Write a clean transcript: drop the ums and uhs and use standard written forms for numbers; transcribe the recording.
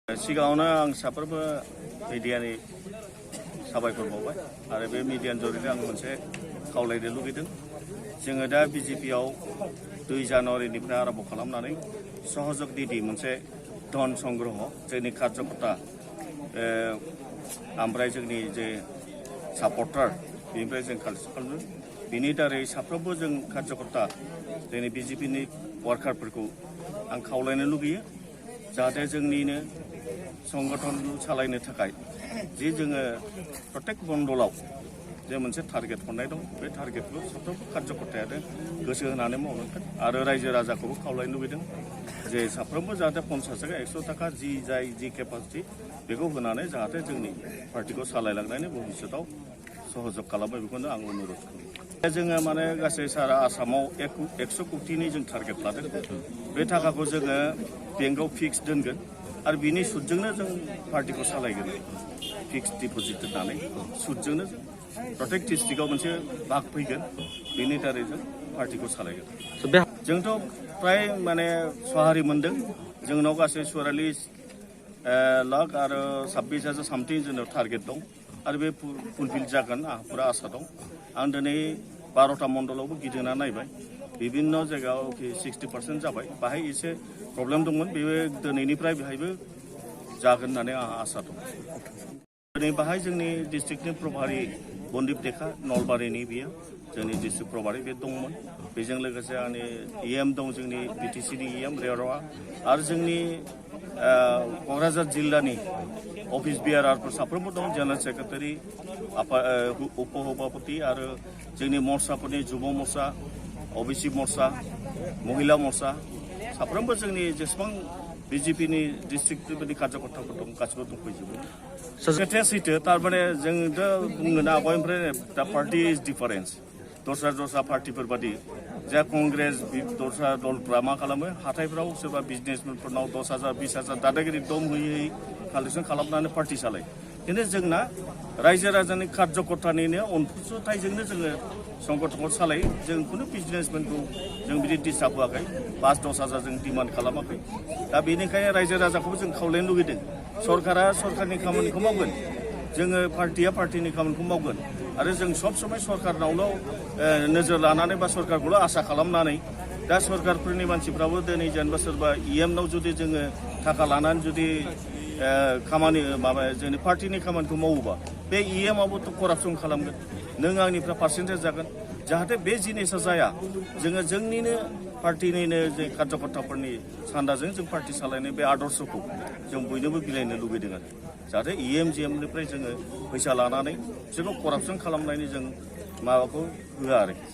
सिगाङावनो आं साफ्रोमबो मिडियानि साबायखर बावबाय आरो बे मिडियानि जरियै आं मोनसे खावलायनो लुगैदों। जोङो दा बिजेपियाव 2 जानुवारिनिफ्राय आरम्भ खालामनानै सहयोग निधि मोनसे धन संग्रह जोंनि कार्यकर्ता ओमफ्राय जोंनि जे सापर्टार बेनिफ्राय जों कालेक्ट खालामदों। बिनि दारै साफ्रोमबो जों कार्यकर्ता जोंनि बिजेपिनि वार्कारफोरखौ आं खावलायनो लुगैयो जाहाथे जोंनिनो संगठन सालायनो थाखाय जे जोङो प्रत्येक मण्डलाव जे मोनसे टारगेट हरनाय दं बे टारगेटखौ साफ्रोमबो कार्यकर्तायानो गोसो होनानै मावनांगोन आरो रायजो राजाखौबो खावलायनो लुबैदों जे साफ्रोमबो जाहाथे 50 थाखा 100 थाखा जि केपासिटि बेखौ होनानै जाहाथे जोंनि पार्टिखौ सालायलांनायनि भबिष्यताव सहयोग खालामो बेखौनो आं अनुरोध खालामो। जोङो माने गासै सारा आसामाव 100 कौटिनि जों टारगेट लादों। बे थाखाखौ जोङो बेंकआव फिक्स दोनगोन आरो बिनि सुदजोंनो जों पार्टिखौ सालायगोन। फिक्स डिपजिट दोननानै सुदजोंनो जों प्रत्येक डिस्ट्रिक्टआव मोनसे भाग फैगोन बेनि दारै जों पार्टिखौ सालायगोन। जोंथ' फ्राय माने सहारि मोनदों। जोंनाव गासै 44 लाख आरो 26,000 सामथिं जोंनाव टारगेट दं आरो बे फुलफिल जागोन आंहा पुरा आसा दं। आं दिनै 12टा मण्डलावबो गिदिंना नायबाय। विभिन्न जायगायाव 60% जाबाय। बाहाय एसे प्रब्लेम दंमोन बे दिनैनिफ्राय बेहायबो जागोन होननानै आंहा आसा दं। दिनै बाहाय जोंनि डिस्ट्रिक्टनि प्रभारी बन्दीप देखा नलबारिनि बियो जोंनि डिस्ट्रिक्ट प्रभारी बे दंमोन। बेजों लोगोसे आंनि EM दं जोंनि BTCनि EM रेवरावा आरो जोंनि क'क्राझार जिल्लानि अफिस बिआरआरफोर साफ्रोमबो दं। जेनेरेल सेक्रेटारि उप सभापति आरो जोंनि मर्चाफोरनि जुब मर्चा OBC मर्चा महिला मर्चा साफ्रोमबो जोंनि जेसेबां बिजेपिनि डिस्ट्रिक्टनि कार्यकर्ताफोर दं गासिबो दंफैजोबो। खोथाया सैथो थारमाने जोंथ' बुंनो आवगायनिफ्राय दा पार्टि इज डिफारेन्स दस्रा पार्टिफोर बादि जा कंग्रेस दस्रा दलफ्रा मा खालामो हाथायफ्राव सोरबा बिजनेसमेनफोरनाव 10,000 20,000 दादागिरि दम होयै कालेक्सन खालामनानै पार्टि सालायो। खिन्थु जोंना रायजो राजानि कार्यकर्तानिनो अनसुंथाइजोंनो जोङो संगठनखौ सालायो। जों खुनु बिजनेसमेनखौ जों बिदि डिस्टार्ब होआखै 5-10,000 जों डिमान्ड खालामाखै। दा बेनिखायनो रायजो राजाखौबो जों खावलायनो लुगैदों सरकारा सरकारनि खामानिखौ मावगोन जोङो पार्टिया पार्टिनि खामानिखौ मावगोन आरो जों सब समय सरकारनावल' नोजोर लानानै बा सरकारखौल' आसा खालामनानै दा सरकारफोरनि मानसिफ्राबो दिनै जेनेबा सोरबा EMनाव जुदि जोङो थाखा लानानै जुदि खामानि माबा जोंनि पार्टिनि खामानिखौ मावोबा बे EMआबोथ' करापसन खालामगोन नों आंनिफ्राय पार्सेन्टेज जागोन जाहाथे बे जिनिसा जाया। जोङो जोंनिनो पार्टिनिनो जे कार्यकर्ताफोरनि सान्दाजों जों पार्टि सालायनाय बे आदर्शखौ जों बयनोबो बिलाइनो लुगैदों आरो जाहाथे GMनिफ्राय जोङो फैसा लानानै बिसोरखौ करापसन खालामनायनि जों माबाखौ होआ आरोखि।